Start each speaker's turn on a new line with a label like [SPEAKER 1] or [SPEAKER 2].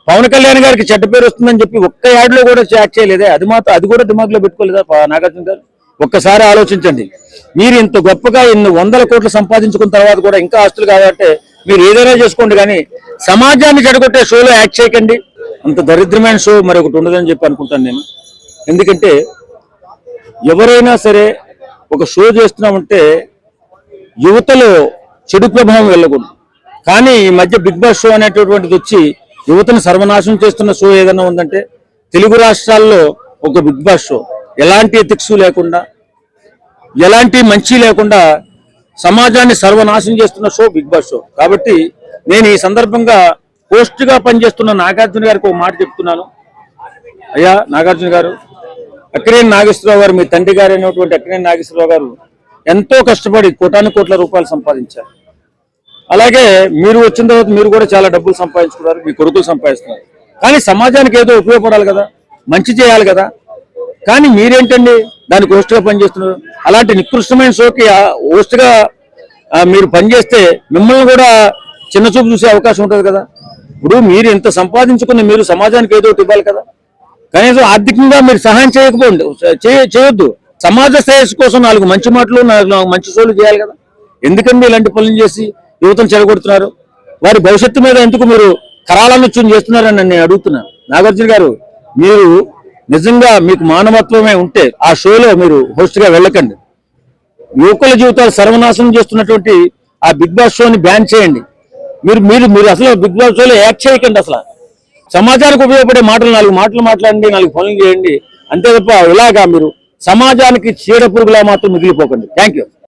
[SPEAKER 1] పవన్ కళ్యాణ్ గారికి చెడ్డ పేరు వస్తుందని చెప్పి ఒక్క యాడ్లో కూడా యాక్ట్ చేయలేదే, అది కూడా దిమాగ్లో పెట్టుకోలేదా నాగార్జున గారు? ఒక్కసారి ఆలోచించండి. మీరు ఇంత గొప్పగా ఇన్ని 100 కోట్లు సంపాదించుకున్న తర్వాత కూడా ఇంకా ఆస్తులు కావాలంటే మీరు ఏదైనా చేసుకోండి, కానీ సమాజాన్ని చెడగొట్టే షోలో యాక్ట్ చేయకండి. అంత దరిద్రమైన షో మరొకటి ఉండదని చెప్పి అనుకుంటాను నేను. ఎందుకంటే ఎవరైనా సరే ఒక షో చేస్తున్నామంటే యువతలో చెడు ప్రభావం వెళ్ళకూడదు. కానీ ఈ మధ్య బిగ్ బాస్ షో అనేటటువంటిది వచ్చి యువతను సర్వనాశనం చేస్తున్న షో ఏదైనా ఉందంటే తెలుగు రాష్ట్రాల్లో ఒక బిగ్ బాస్ షో. ఎలాంటి ఎథిక్స్ లేకుండా, ఎలాంటి మంచి లేకుండా సమాజాన్ని సర్వనాశనం చేస్తున్న షో బిగ్ బాస్ షో. కాబట్టి నేను ఈ సందర్భంగా హోస్ట్గా పనిచేస్తున్న నాగార్జున గారికి ఒక మాట చెప్తున్నాను. అయ్యా నాగార్జున గారు, అక్కినేని నాగేశ్వరరావు గారు, మీ తండ్రి గారు అయినటువంటి అక్కినేని నాగేశ్వరరావు గారు ఎంతో కష్టపడి కోట్ల రూపాయలు సంపాదించారు. అలాగే మీరు వచ్చిన తర్వాత మీరు కూడా చాలా డబ్బులు సంపాదించుకున్నారు, మీ కొడుకులు సంపాదిస్తున్నారు. కానీ సమాజానికి ఏదో ఉపయోగపడాలి కదా, మంచి చేయాలి కదా. కానీ మీరేంటండి దానికి హోస్ట్గా పనిచేస్తున్నారు? అలాంటి నికృష్టమైన షోకి హోస్ట్గా మీరు పనిచేస్తే మిమ్మల్ని కూడా చిన్న చూపు చూసే అవకాశం ఉంటుంది కదా. ఇప్పుడు మీరు ఇంత సంపాదించుకుని మీరు సమాజానికి ఏదో ఒకటి ఇవ్వాలి కదా. కనీసం ఆర్థికంగా మీరు సహాయం చేయకపోండి, చేయొద్దు. సమాజ శ్రేయస్సు కోసం 4 మంచి మాటలు, 4 మంచి షోలు చేయాలి కదా. ఎందుకండి ఇలాంటి పనులు చేసి యువతను చెడగొడుతున్నారు? వారి భవిష్యత్తు మీద ఎందుకు మీరు కరాలనుచ్యం చేస్తున్నారని నేను అడుగుతున్నాను. నాగార్జున గారు, మీరు నిజంగా మీకు మానవత్వమే ఉంటే ఆ షోలో మీరు హోస్ట్గా వెళ్ళకండి. యువకుల జీవితాలు సర్వనాశనం చేస్తున్నటువంటి ఆ బిగ్ బాస్ షోని బ్యాన్ చేయండి. మీరు అసలు బిగ్ బాస్ షోలో యాక్ట్ చేయకండి. అసలు సమాజానికి ఉపయోగపడే మాటలు 4 మాటలు మాట్లాడండి, 4 పనులు చేయండి. అంతే తప్ప ఇలాగా మీరు సమాజానికి చీడ పురుగులా మాత్రం మిగిలిపోకండి. Thank you.